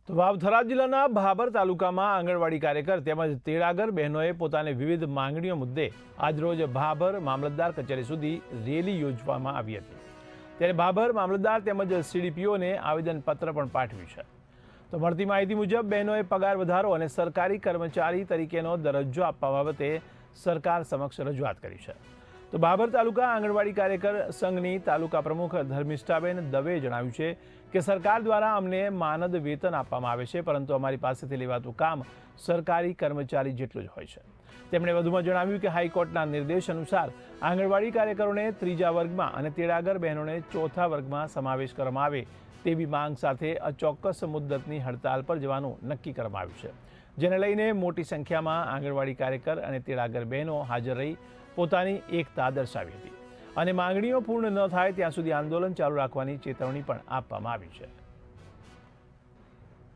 તો વાવ-થરાદ જિલ્લાના ભાભર તાલુકામાં આંગણવાડી કાર્યકર તેમજ તેડાગર બહેનોએ પોતાની વિવિધ માંગણીઓ મુદ્દે આજરોજ ભાભર મામલતદાર કચેરી સુધી રેલી યોજવામાં આવી હતી। ત્યારે ભાભર મામલતદાર તેમજ સીડીપીઓને આવેદનપત્ર પણ પાઠવ્યું છે। તો મળતી માહિતી મુજબ બહેનોએ પગાર વધારો અને સરકારી કર્મચારી તરીકેનો દરજ્જો આપવા બાબતે સરકાર સમક્ષ રજૂઆત કરી છે। તો ભાભર તાલુકા આંગણવાડી કાર્યકર સંઘની તાલુકા પ્રમુખ ધર્મિષ્ઠાબેન દવેએ જણાવ્યું છે કે સરકાર દ્વારા અમને માનદ વેતન આપવામાં આવે છે, પરંતુ અમારી પાસેથી લેવાતું કામ સરકારી કર્મચારી જેટલું જ હોય છે। તેમણે વધુમાં જણાવ્યું કે હાઈકોર્ટના નિર્દેશ અનુસાર આંગણવાડી કાર્યકરોને ત્રીજા વર્ગમાં અને તેડાગર બહેનોને ચોથા વર્ગમાં સમાવેશ કરવામાં આવે તેવી માંગ સાથે અચોક્કસ મુદ્દતની હડતાલ પર જવાનું નક્કી કરવામાં આવ્યું છે, જેને લઈને મોટી સંખ્યામાં આંગણવાડી કાર્યકર અને તેડાગર બહેનો હાજર રહી પોતાની એકતા દર્શાવી હતી અને માંગણીઓ પૂર્ણ ન થાય ત્યાં સુધી આંદોલન ચાલુ રાખવાની ચેતવણી પણ આપવામાં આવી છે।